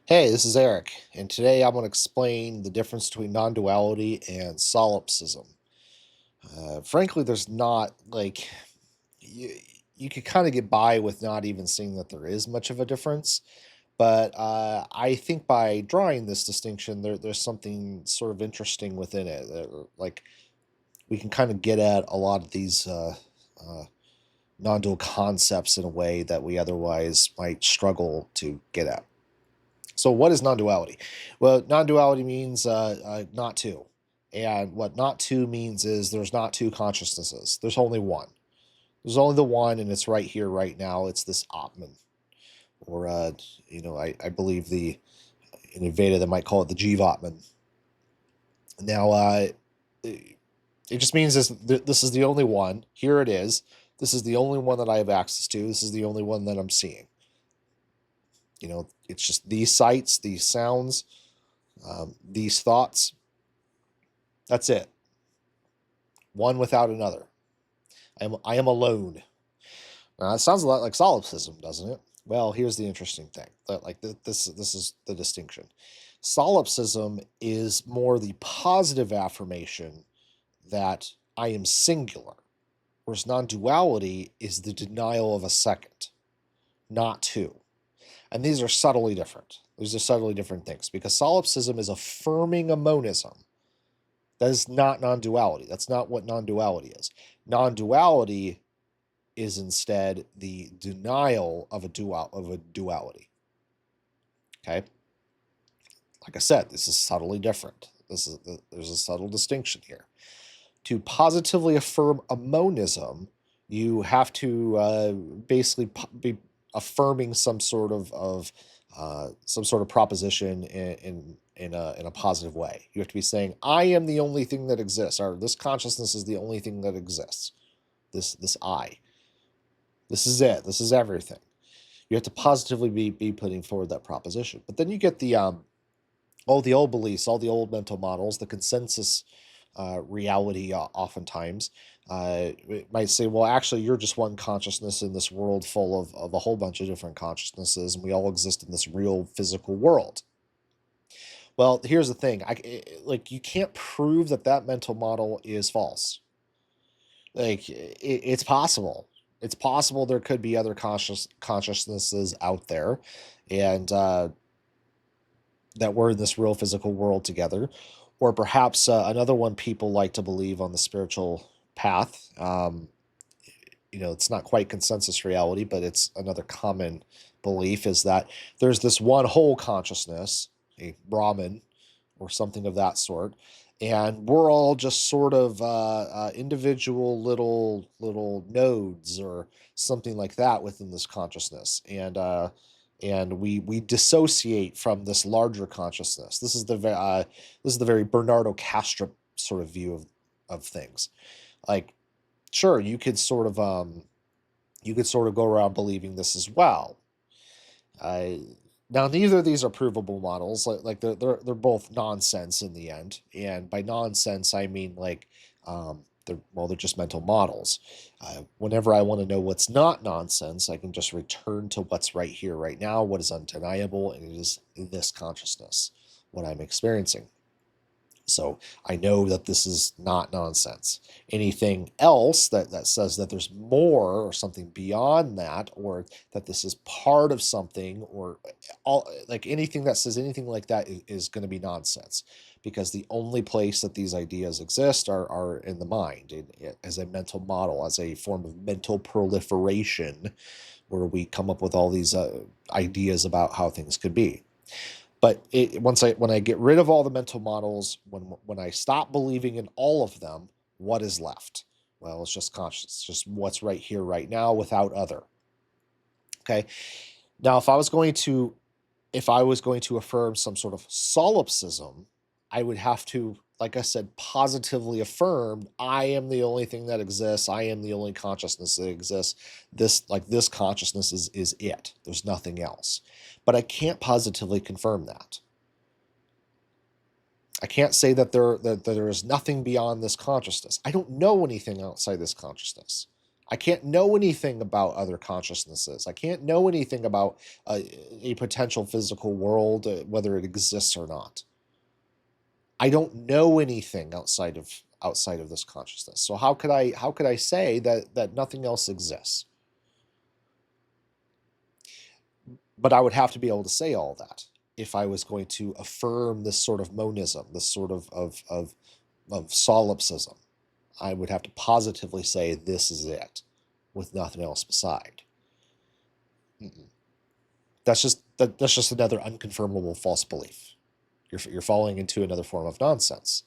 Hey, this is Eric, and today I'm going to explain the difference between non-duality and solipsism. Frankly, there's not you, you could kind of get by with not even seeing that there is much of a difference, but I think by drawing this distinction, there's something sort of interesting within it. Like we can kind of get at a lot of these uh, non-dual concepts in a way that we otherwise might struggle to get at. So, what is non-duality? Well, non-duality means not two, and what not two means is there's not two consciousnesses. There's only one. There's only the one, and it's right here, right now. It's this Atman, or I believe the in Veda they might call it the Jivatman. Now, it just means this is the only one. Here it is. This is the only one that I have access to. This is the only one that I'm seeing. It's just these sights, these sounds, these thoughts. That's it. One without another. I am alone. Now, that sounds a lot like solipsism, doesn't it? Well, here's the interesting thing. This is the distinction. Solipsism is more the positive affirmation that I am singular, whereas non-duality is the denial of a second, not two. And these are subtly different. These are subtly different things because solipsism is affirming a monism. That is not non-duality. That's not what non-duality is. Non-duality is instead the denial of a duality. Okay? Like I said, this is subtly different. There's a subtle distinction here. To positively affirm a monism, you have to basically be affirming some sort of proposition in a positive way. You have to be saying, I am the only thing that exists, or this consciousness is the only thing that exists. This I. This is it. This is everything. You have to positively be putting forward that proposition. But then you get all the old beliefs, all the old mental models, the consensus reality oftentimes. It might say, well, actually, you're just one consciousness in this world full of a whole bunch of different consciousnesses, and we all exist in this real physical world. Well, here's the thing. You can't prove that mental model is false. It's possible. It's possible there could be other consciousnesses out there, and that we're in this real physical world together. Or perhaps another one people like to believe on the spiritual path. It's not quite consensus reality, but it's another common belief is that there's this one whole consciousness, a Brahman or something of that sort, and we're all just sort of individual little nodes or something like that within this consciousness, and we dissociate from this larger consciousness. This is the very Bernardo Castro sort of view of things. Like, sure, you could sort of go around believing this as well. Uh, Now, neither of these are provable models. They're both nonsense in the end, and by nonsense I mean they're just mental models. Whenever I want to know what's not nonsense, I can just return to what's right here, right now, what is undeniable, and it is this consciousness, what I'm experiencing. So I know that this is not nonsense. Anything else that says that there's more or something beyond that, or that this is part of something, or all like anything that says anything like that is going to be nonsense, because the only place that these ideas exist are in the mind, as a mental model, as a form of mental proliferation, where we come up with all these ideas about how things could be. But when I get rid of all the mental models, when I stop believing in all of them, what is left? Well, it's just conscious. It's just what's right here, right now, without other. Okay. Now, if I was going to affirm some sort of solipsism, I would have to, like I said, positively affirm I am the only thing that exists. I am the only consciousness that exists. This consciousness is it. There's nothing else. But I can't positively confirm that. I can't say that there is nothing beyond this consciousness. I don't know anything outside this consciousness. I can't know anything about other consciousnesses. I can't know anything about a potential physical world, whether it exists or not. I don't know anything outside of this consciousness. So how could I say that nothing else exists? But I would have to be able to say all that if I was going to affirm this sort of monism, this sort of solipsism. I would have to positively say this is it, with nothing else beside. That's just another unconfirmable false belief. You're falling into another form of nonsense.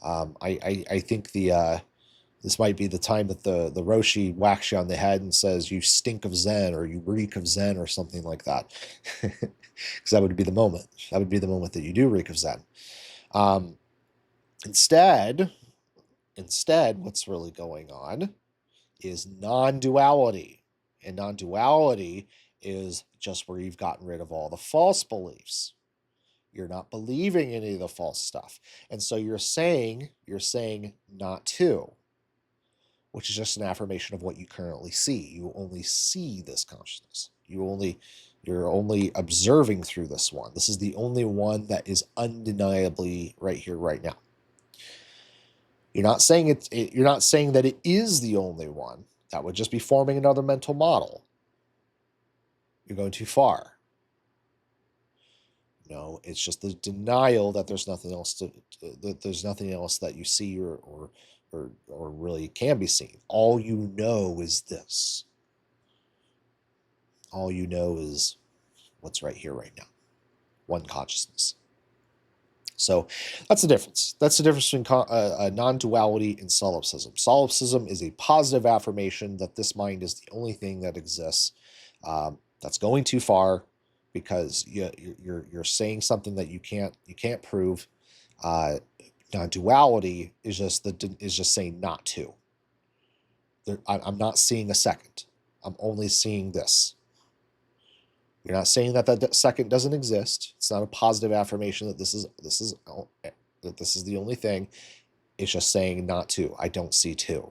I think this might be the time that the Roshi whacks you on the head and says you stink of Zen or you reek of Zen or something like that, because that would be the moment. That would be the moment that you do reek of Zen. Um, instead, what's really going on is non-duality, and non-duality is just where you've gotten rid of all the false beliefs. You're not believing any of the false stuff. And so you're saying not to, which is just an affirmation of what you currently see. You only see this consciousness. You're only observing through this one. This is the only one that is undeniably right here, right now. You're not saying you're not saying that it is the only one. That would just be forming another mental model. You're going too far. No, it's just the denial that there's nothing else that you see or really can be seen. All you know is this. All you know is what's right here, right now. One consciousness. So that's the difference. That's the difference between non-duality and solipsism. Solipsism is a positive affirmation that this mind is the only thing that exists. That's going too far, because you're saying something that you can't prove. Non-duality is just saying not to. I'm not seeing a second. I'm only seeing this. You're not saying that second doesn't exist. It's not a positive affirmation that this is the only thing. It's just saying not to. I don't see two.